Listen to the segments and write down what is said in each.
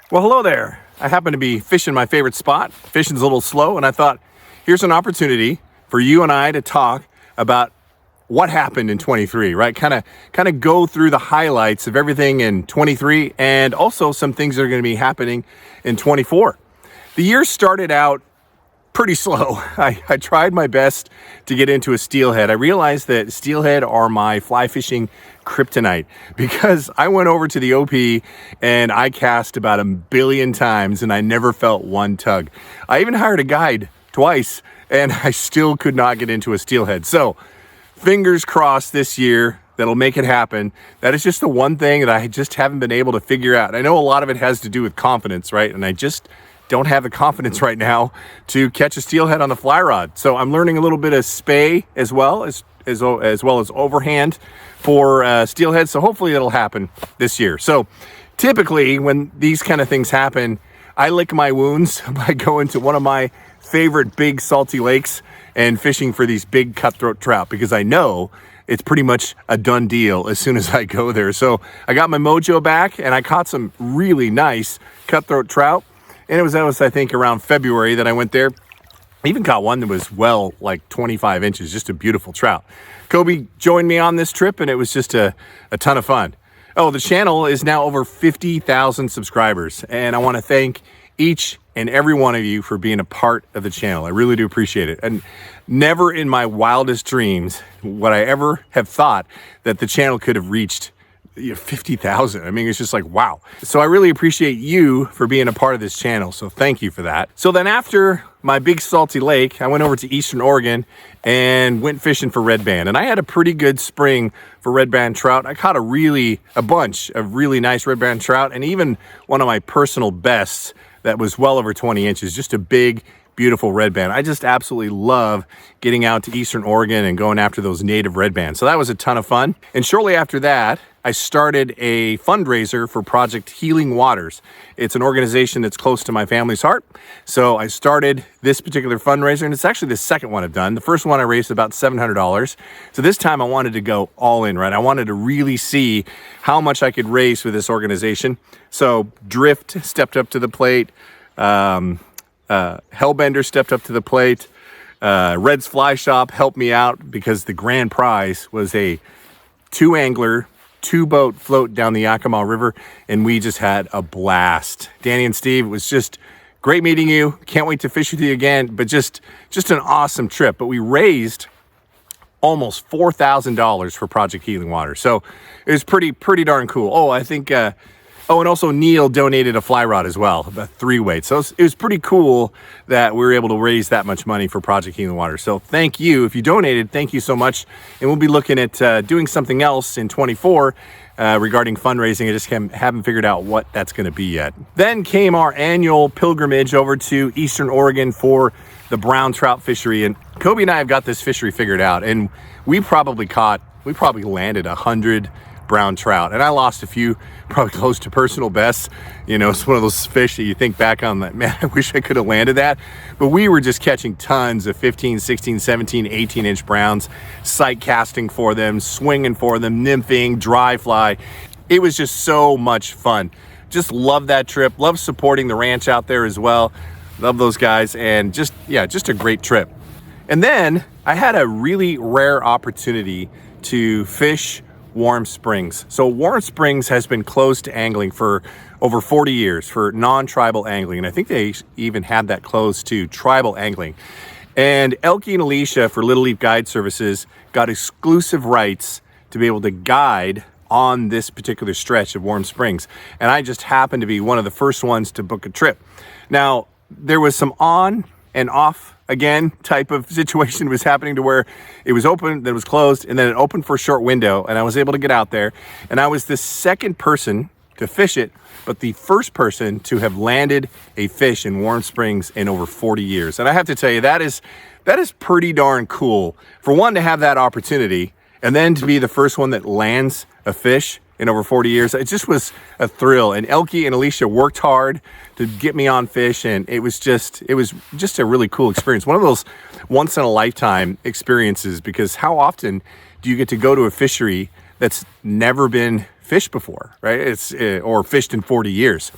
Well, hello there. I happen to be fishing my favorite spot. Fishing's a little slow, and I thought, here's an opportunity for you and I to talk about what happened in 23, right? Kind of go through the highlights of everything in 23 and also some things that are going to be happening in 24. The year started out pretty slow. I tried my best to get into a steelhead. I realized that steelhead are my fly fishing kryptonite because I went over to the OP and I cast about 1 billion times and I never felt one tug. I even hired a guide twice and I still could not get into a steelhead. So fingers crossed this year that'll make it happen. That is just the one thing that I just haven't been able to figure out. I know a lot of it has to do with confidence, right? And I just don't have the confidence right now to catch a steelhead on the fly rod. So I'm learning a little bit of spay as well as overhand for steelhead. So hopefully it'll happen this year. So typically when these kind of things happen, I lick my wounds by going to one of my favorite big salty lakes and fishing for these big cutthroat trout because I know it's pretty much a done deal as soon as I go there. So I got my mojo back and I caught some really nice cutthroat trout. And that was, I think, around February that I went there. I even caught one that was like 25 inches, just a beautiful trout. Kobe joined me on this trip, and it was just a ton of fun. Oh, the channel is now over 50,000 subscribers, and I want to thank each and every one of you for being a part of the channel. I really do appreciate it. And never in my wildest dreams would I ever have thought that the channel could have reached 50,000. I mean, it's just like, wow. So I really appreciate you for being a part of this channel. So thank you for that. So then after my big salty lake, I went over to Eastern Oregon and went fishing for redband. And I had a pretty good spring for redband trout. I caught a bunch of really nice redband trout, and even one of my personal bests that was well over 20 inches, just a big, beautiful redband. I just absolutely love getting out to Eastern Oregon and going after those native redbands. So that was a ton of fun. And shortly after that, I started a fundraiser for Project Healing Waters. It's an organization that's close to my family's heart. So I started this particular fundraiser, and it's actually the second one I've done. The first one I raised about $700. So this time I wanted to go all in, right? I wanted to really see how much I could raise for this organization. So Drift stepped up to the plate. Hellbender stepped up to the plate. Red's Fly Shop helped me out because the grand prize was a 2-angler, 2-boat float down the Yakima River, and we just had a blast. Danny and Steve, it was just great meeting you. Can't wait to fish with you again, but just an awesome trip. But we raised almost $4,000 for Project Healing Water. So it was pretty darn cool. Oh, I think and also Neil donated a fly rod as well, a 3-weight. So it was pretty cool that we were able to raise that much money for Project Healing Water. So thank you. If you donated, thank you so much. And we'll be looking at doing something else in 24 regarding fundraising. I just haven't figured out what that's going to be yet. Then came our annual pilgrimage over to Eastern Oregon for the brown trout fishery. And Kobe and I have got this fishery figured out. And we probably landed 100 brown trout, and I lost a few, probably close to personal bests. You know, it's one of those fish that you think back on, like, man, I wish I could have landed that. But we were just catching tons of 15, 16, 17, 18 inch browns, sight casting for them, swinging for them, nymphing, dry fly. It was just so much fun. Just love that trip. Love supporting the ranch out there as well. Love those guys, and just a great trip. And then I had a really rare opportunity to fish Warm Springs. So Warm Springs has been closed to angling for over 40 years for non-tribal angling. And I think they even had that closed to tribal angling. And Elkie and Alicia for Little Leaf Guide Services got exclusive rights to be able to guide on this particular stretch of Warm Springs. And I just happened to be one of the first ones to book a trip. Now, there was some on and off again type of situation was happening to where it was open, then it was closed, and then it opened for a short window, and I was able to get out there. And I was the second person to fish it, but the first person to have landed a fish in Warm Springs in over 40 years. And I have to tell you, that is pretty darn cool. For one, to have that opportunity, and then to be the first one that lands a fish in over 40 years. It just was a thrill. And Elkie and Alicia worked hard to get me on fish, and it was just a really cool experience. One of those once in a lifetime experiences, because how often do you get to go to a fishery that's never been fished before, right? Or fished in 40 years.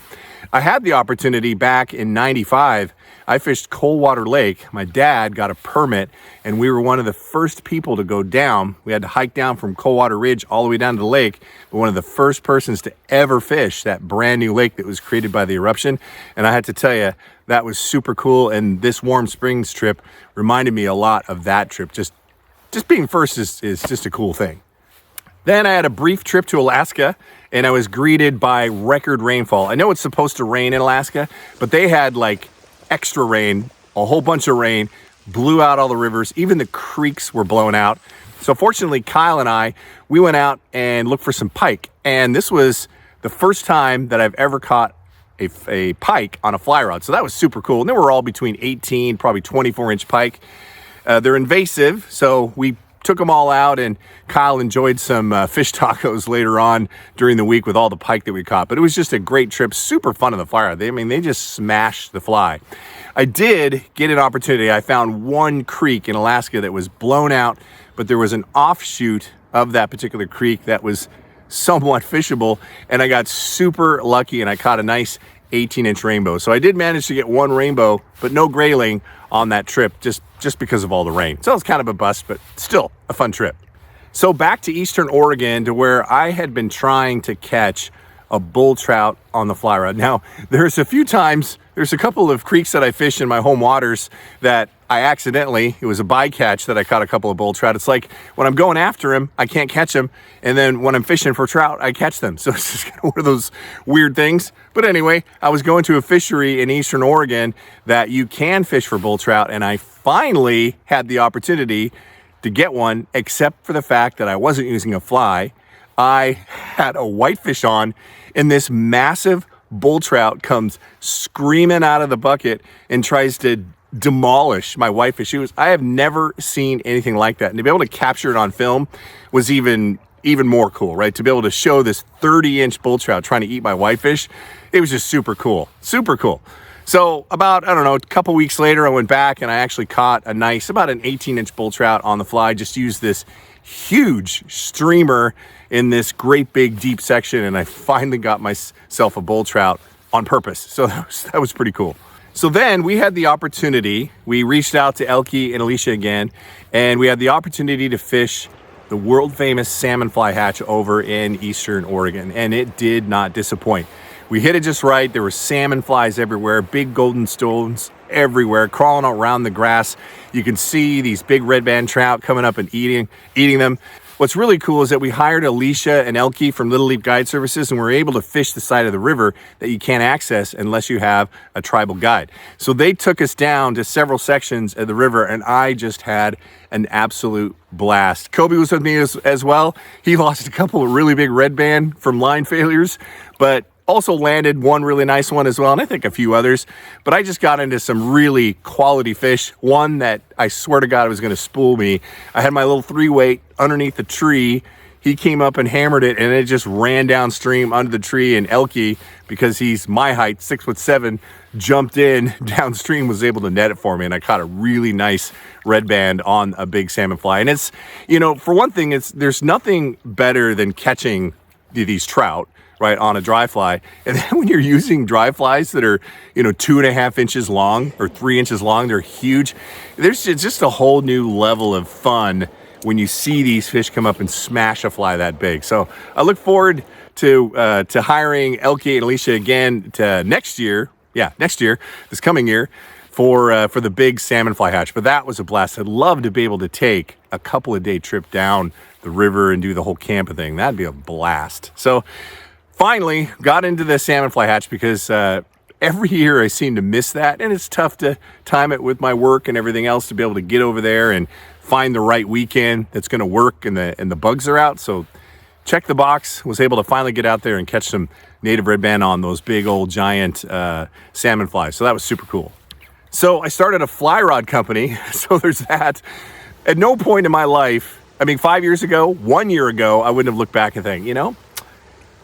I had the opportunity back in 95. I fished Coldwater Lake. My dad got a permit, and we were one of the first people to go down. We had to hike down from Coldwater Ridge all the way down to the lake. But one of the first persons to ever fish that brand new lake that was created by the eruption. And I had to tell you, that was super cool. And this Warm Springs trip reminded me a lot of that trip. Just being first is just a cool thing. Then I had a brief trip to Alaska, and I was greeted by record rainfall. I know it's supposed to rain in Alaska, but they had like extra rain, a whole bunch of rain, blew out all the rivers. Even the creeks were blown out. So fortunately, Kyle and I, we went out and looked for some pike. And this was the first time that I've ever caught a pike on a fly rod. So that was super cool. And they were all between 18, probably 24-inch pike. They're invasive, so we took them all out, and Kyle enjoyed some fish tacos later on during the week with all the pike that we caught. But it was just a great trip, super fun on the fly rod. They just smashed the fly. I did get an opportunity. I found one creek in Alaska that was blown out, but there was an offshoot of that particular creek that was somewhat fishable, and I got super lucky, and I caught a nice 18-inch rainbow. So I did manage to get one rainbow, but no grayling on that trip, just because of all the rain. So it was kind of a bust, but still a fun trip. So back to Eastern Oregon, to where I had been trying to catch a bull trout on the fly rod. Now, there's a couple of creeks that I fish in my home waters that I accidentally, it was a bycatch that I caught a couple of bull trout. It's like when I'm going after them, I can't catch them. And then when I'm fishing for trout, I catch them. So it's just kind of one of those weird things. But anyway, I was going to a fishery in Eastern Oregon that you can fish for bull trout. And I finally had the opportunity to get one, except for the fact that I wasn't using a fly. I had a whitefish on, and this massive bull trout comes screaming out of the bucket and tries to demolish my whitefish. I have never seen anything like that. And to be able to capture it on film was even more cool, right? To be able to show this 30-inch bull trout trying to eat my whitefish, it was just super cool. Super cool. So about, a couple weeks later, I went back and I actually caught about an 18-inch bull trout on the fly. Just used this huge streamer in this great big deep section, and I finally got myself a bull trout on purpose. So that was pretty cool. So then we had the opportunity, we reached out to Elke and Alicia again, and we had the opportunity to fish the world famous salmonfly hatch over in Eastern Oregon, and it did not disappoint. We hit it just right. There were salmon flies everywhere, big golden stones everywhere, crawling around the grass. You can see these big redband trout coming up and eating them. What's really cool is that we hired Alicia and Elke from Little Leap Guide Services, and we're able to fish the side of the river that you can't access unless you have a tribal guide. So they took us down to several sections of the river, and I just had an absolute blast. Kobe was with me as well. He lost a couple of really big redband from line failures, but also landed one really nice one as well, and I think a few others. But I just got into some really quality fish. One that I swear to God was going to spool me. I had my little 3-weight underneath the tree. He came up and hammered it, and it just ran downstream under the tree. And Elke, because he's my height, 6'7", jumped in downstream, was able to net it for me, and I caught a really nice redband on a big salmon fly. And it's, for one thing, there's nothing better than catching these trout, right, on a dry fly. And then when you're using dry flies that are, 2.5 inches long or 3 inches long, they're huge. There's just a whole new level of fun when you see these fish come up and smash a fly that big. So I look forward to hiring Elke and Alicia again next year, this coming year, for the big salmon fly hatch. But that was a blast. I'd love to be able to take a couple of day trip down the river and do the whole camping thing. That'd be a blast. So finally got into the salmon fly hatch because every year I seem to miss that, and it's tough to time it with my work and everything else to be able to get over there and find the right weekend that's going to work and the bugs are out. So check the box, was able to finally get out there and catch some native redband on those big old giant salmon flies. So that was super cool. So I started a fly rod company. So there's that. At no point in my life, 5 years ago, 1 year ago, I wouldn't have looked back and think,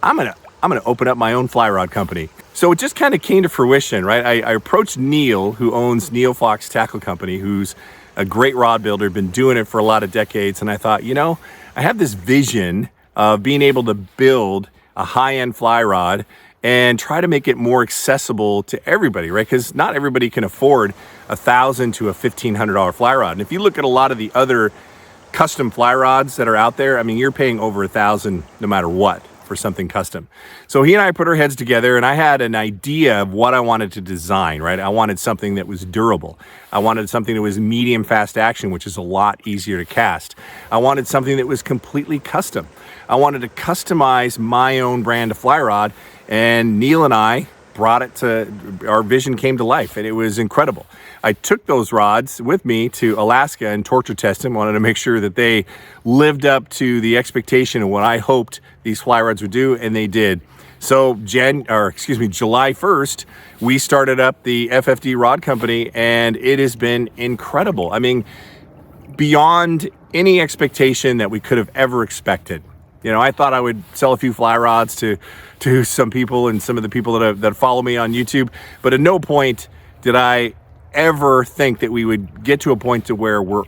I'm gonna open up my own fly rod company. So it just kind of came to fruition, right? I approached Neil, who owns Neil Fox Tackle Company, who's a great rod builder, been doing it for a lot of decades. And I thought, I have this vision of being able to build a high-end fly rod and try to make it more accessible to everybody, right? Because not everybody can afford $1,000 to a $1,500 fly rod. And if you look at a lot of the other custom fly rods that are out there, I mean, you're paying over $1,000 no matter what for something custom. So he and I put our heads together, and I had an idea of what I wanted to design, right? I wanted something that was durable. I wanted something that was medium fast action, which is a lot easier to cast. I wanted something that was completely custom. I wanted to customize my own brand of fly rod, and Neil and I brought it to, our vision came to life, and it was incredible. I took those rods with me to Alaska and torture tested them. Wanted to make sure that they lived up to the expectation of what I hoped these fly rods would do, and they did. So July 1st, we started up the FFD Rod Company, and it has been incredible. I mean, beyond any expectation that we could have ever expected. You know, I thought I would sell a few fly rods to some people and some of the people that follow me on YouTube, but at no point did I ever think that we would get to a point to where we're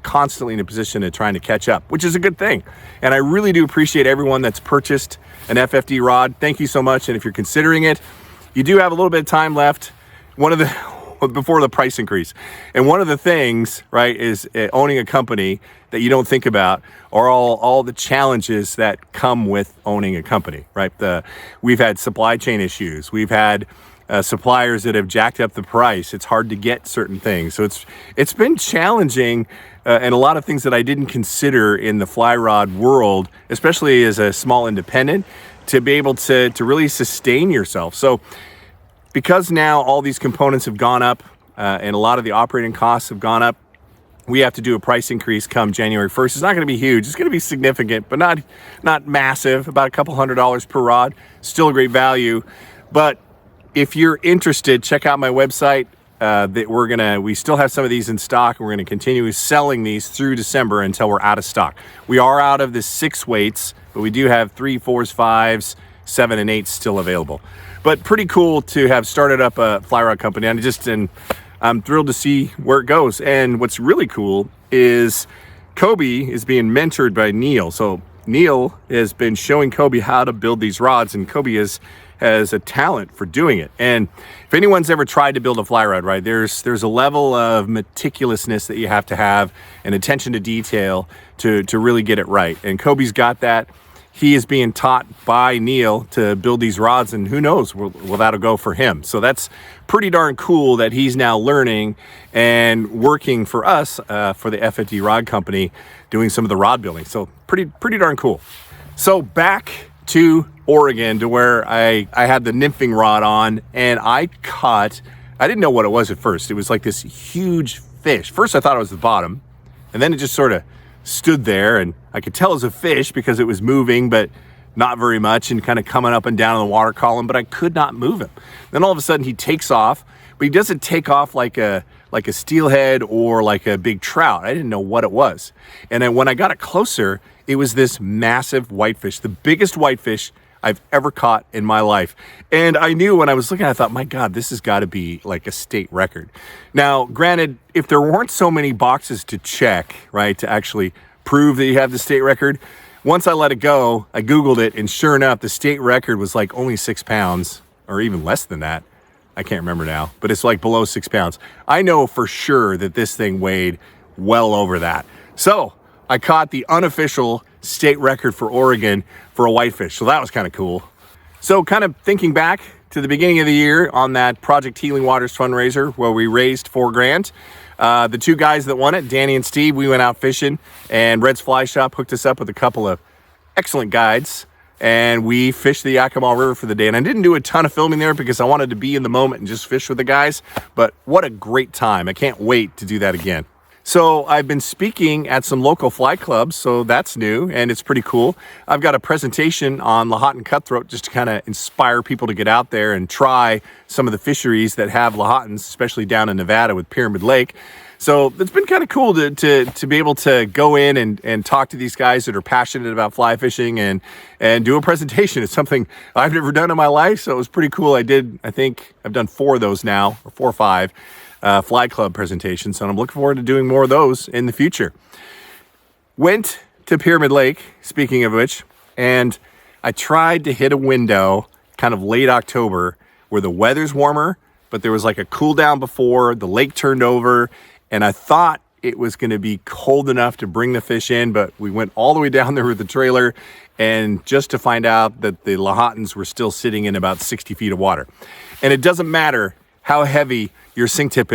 constantly in a position of trying to catch up, which is a good thing. And I really do appreciate everyone that's purchased an FFD rod. Thank you so much. And if you're considering it, you do have a little bit of time left. Before the price increase. And one of the things, right, is owning a company that you don't think about are all the challenges that come with owning a company, right? We've had supply chain issues. We've had suppliers that have jacked up the price. It's hard to get certain things. So it's been challenging and a lot of things that I didn't consider in the fly rod world, especially as a small independent, to be able to really sustain yourself. So because now all these components have gone up and a lot of the operating costs have gone up, we have to do a price increase come January 1st. It's not going to be huge. It's going to be significant, but not massive, about a couple $100s per rod. Still a great value. But if you're interested, check out my website. We still have some of these in stock, and we're going to continue selling these through December until we're out of stock. We are out of the 6 weights, but we do have 3, 4s, 5s, 7, and 8s still available. But pretty cool to have started up a fly rod company. I'm thrilled to see where it goes. And what's really cool is Kobe is being mentored by Neil. So Neil has been showing Kobe how to build these rods, and Kobe has a talent for doing it. And if anyone's ever tried to build a fly rod, right, there's a level of meticulousness that you have to have and attention to detail to really get it right. And Kobe's got that. He is being taught by Neil to build these rods, and who knows where that'll go for him. So that's pretty darn cool that he's now learning and working for us for the FFD Rod Company, doing some of the rod building. So pretty darn cool. So back to Oregon, to where I had the nymphing rod on, and I didn't know what it was at first. It was like this huge fish. First I thought it was the bottom, and then it just sort of stood there, and I could tell it was a fish because it was moving, but not very much, and kind of coming up and down in the water column, but I could not move him. Then all of a sudden he takes off, but he doesn't take off like a steelhead or like a big trout. I didn't know what it was. And then when I got it closer, it was this massive whitefish, the biggest whitefish I've ever caught in my life. And I knew when I was looking, I thought, my God, this has got to be like a state record. Now, granted, if there weren't so many boxes to check, right, to actually prove that you have the state record, once I let it go, I Googled it, and sure enough, the state record was like only 6 pounds, or even less than that. I can't remember now, but it's like below 6 pounds. I know for sure that this thing weighed well over that. So I caught the unofficial state record for Oregon for a whitefish. So that was kind of cool. So kind of thinking back to the beginning of the year on that Project Healing Waters fundraiser where we raised $4,000. The 2 guys that won it, Danny and Steve, we went out fishing, and Red's Fly Shop hooked us up with a couple of excellent guides, and we fished the Yakima River for the day. And I didn't do a ton of filming there because I wanted to be in the moment and just fish with the guys, but what a great time. I can't wait to do that again. So I've been speaking at some local fly clubs, so that's new, and it's pretty cool. I've got a presentation on Lahontan cutthroat just to kind of inspire people to get out there and try some of the fisheries that have Lahotans, especially down in Nevada with Pyramid Lake. So it's been kind of cool to be able to go in and talk to these guys that are passionate about fly fishing and do a presentation. It's something I've never done in my life, so it was pretty cool. I think I've done 4 of those now, or 4 or 5. Fly club presentations, and I'm looking forward to doing more of those in the future. Went to Pyramid Lake, speaking of which, and I tried to hit a window kind of late October where the weather's warmer, but there was like a cool down before the lake turned over, and I thought it was going to be cold enough to bring the fish in, but we went all the way down there with the trailer, and just to find out that the Lahotans were still sitting in about 60 feet of water. And it doesn't matter how heavy your sink tip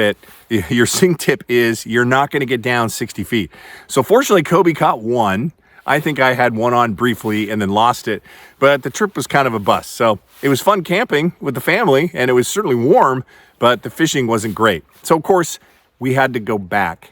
is, you're not going to get down 60 feet. So fortunately, Kobe caught one. I think I had one on briefly and then lost it, but the trip was kind of a bust. So it was fun camping with the family, and it was certainly warm, but the fishing wasn't great. So of course, we had to go back.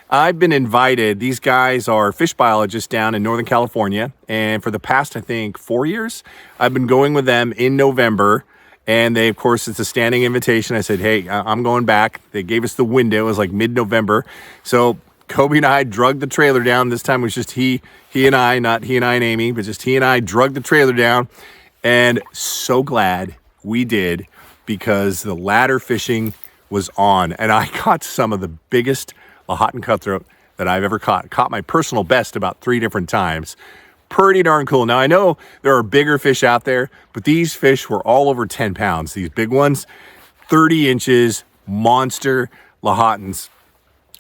I've been invited. These guys are fish biologists down in Northern California, and for the past, I think, 4 years, I've been going with them in November. And they, of course, it's a standing invitation. I said, hey, I'm going back. They gave us the window. It was like mid-November. So Kobe and I drugged the trailer down. This time it was just he and I, not he and I and Amy, but just he and I drugged the trailer down. And so glad we did, because the ladder fishing was on. And I caught some of the biggest Lahontan cutthroat that I've ever caught. Caught my personal best about 3 different times. Pretty darn cool. Now, I know there are bigger fish out there, but these fish were all over 10 pounds. These big ones, 30 inches, monster Lahotans.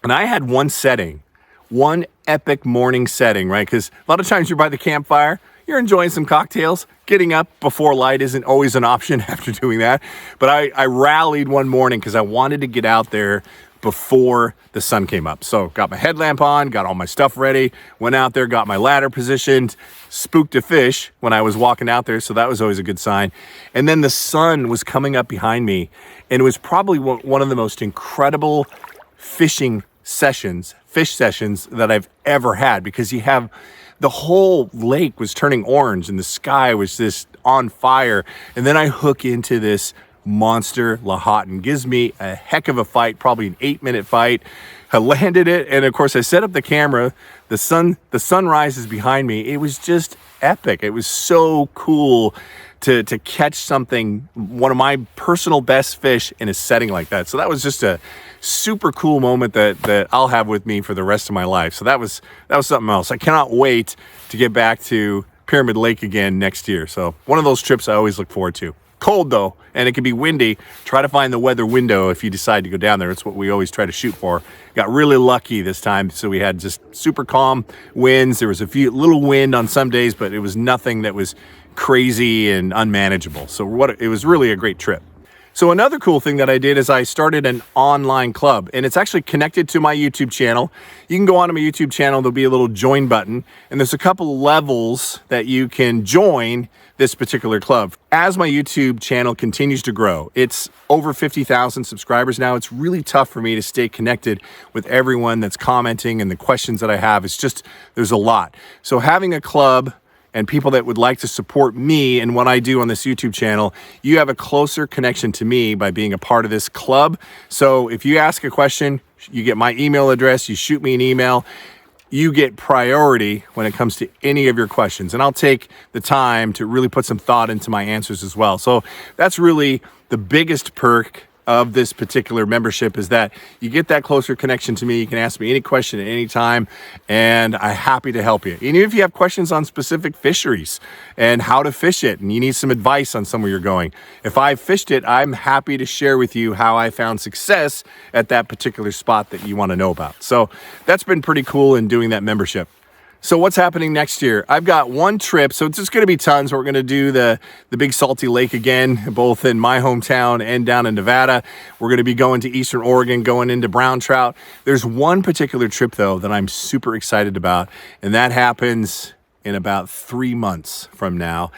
And I had one setting, one epic morning setting, right? Because a lot of times you're by the campfire, you're enjoying some cocktails. Getting up before light isn't always an option after doing that. But I rallied one morning because I wanted to get out there before the sun came up. So got my headlamp on, got all my stuff ready, went out there, got my ladder positioned, spooked a fish when I was walking out there. So that was always a good sign. And then the sun was coming up behind me, and it was probably one of the most incredible fish sessions that I've ever had, because you have the whole lake was turning orange and the sky was just on fire. And then I hook into this monster Lahontan. Gives me a heck of a fight, probably an 8-minute fight. I landed it, and of course I set up the camera. The sun rises behind me. It was just epic. It was so cool to catch something, one of my personal best fish, in a setting like that. So that was just a super cool moment that I'll have with me for the rest of my life. So that was something else. I cannot wait to get back to Pyramid Lake again next year. So one of those trips I always look forward to. Cold though, and it can be windy. Try to find the weather window if you decide to go down there. It's what we always try to shoot for. Got really lucky this time, so we had just super calm winds. There was a little wind on some days, but it was nothing that was crazy and unmanageable. So it was really a great trip. So another cool thing that I did is I started an online club, and it's actually connected to my YouTube channel. You can go onto my YouTube channel, there'll be a little join button, and there's a couple levels that you can join this particular club. As my YouTube channel continues to grow, it's over 50,000 subscribers now. It's really tough for me to stay connected with everyone that's commenting and the questions that I have. It's just, there's a lot. So having a club and people that would like to support me and what I do on this YouTube channel, you have a closer connection to me by being a part of this club. So if you ask a question, you get my email address, you shoot me an email, you get priority when it comes to any of your questions. And I'll take the time to really put some thought into my answers as well. So that's really the biggest perk of this particular membership, is that you get that closer connection to me. You can ask me any question at any time, and I'm happy to help you. And even if you have questions on specific fisheries and how to fish it, and you need some advice on somewhere you're going, if I fished it, I'm happy to share with you how I found success at that particular spot that you want to know about. So that's been pretty cool in doing that membership. So what's happening next year? I've got one trip, so it's just going to be tons. We're going to do the Big Salty Lake again, both in my hometown and down in Nevada. We're going to be going to Eastern Oregon, going into brown trout. There's one particular trip, though, that I'm super excited about, and that happens in about 3 months from now.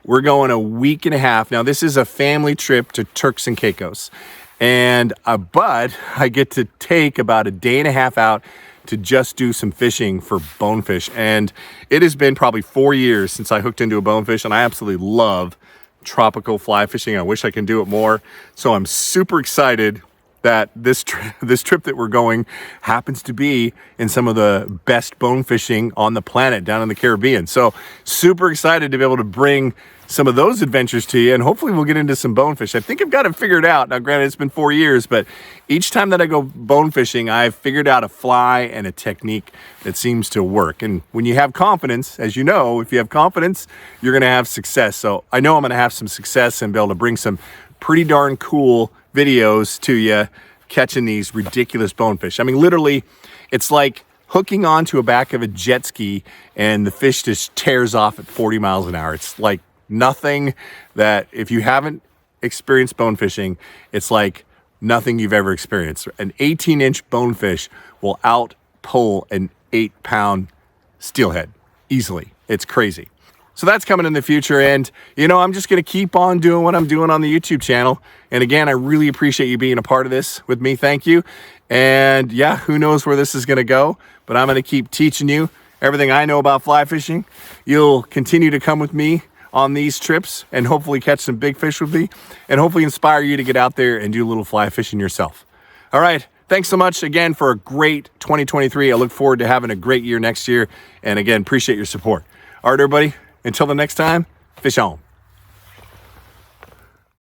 We're going a week and a half. Now, this is a family trip to Turks and Caicos, but I get to take about a day and a half out to just do some fishing for bonefish. And it has been probably 4 years since I hooked into a bonefish, and I absolutely love tropical fly fishing. I wish I can do it more. So I'm super excited that this trip that we're going happens to be in some of the best bone fishing on the planet down in the Caribbean. So super excited to be able to bring some of those adventures to you, and hopefully we'll get into some bonefish. I think I've got it figured out. Now, granted, it's been 4 years, but each time that I go bone fishing, I've figured out a fly and a technique that seems to work. And when you have confidence, as you know, if you have confidence, you're gonna have success. So I know I'm gonna have some success and be able to bring some pretty darn cool videos to you catching these ridiculous bonefish. I mean, literally, it's like hooking onto a back of a jet ski and the fish just tears off at 40 miles an hour. It's like nothing that, if you haven't experienced bone fishing, it's like nothing you've ever experienced. An 18-inch bonefish will out pull an 8-pound steelhead easily. It's crazy. So that's coming in the future, and you know, I'm just gonna keep on doing what I'm doing on the YouTube channel. And again, I really appreciate you being a part of this with me. Thank you. And yeah, who knows where this is gonna go, but I'm gonna keep teaching you everything I know about fly fishing. You'll continue to come with me on these trips and hopefully catch some big fish with me, and hopefully inspire you to get out there and do a little fly fishing yourself. All right, thanks so much again for a great 2023. I look forward to having a great year next year, and again, appreciate your support. All right, everybody, until the next time, fish on.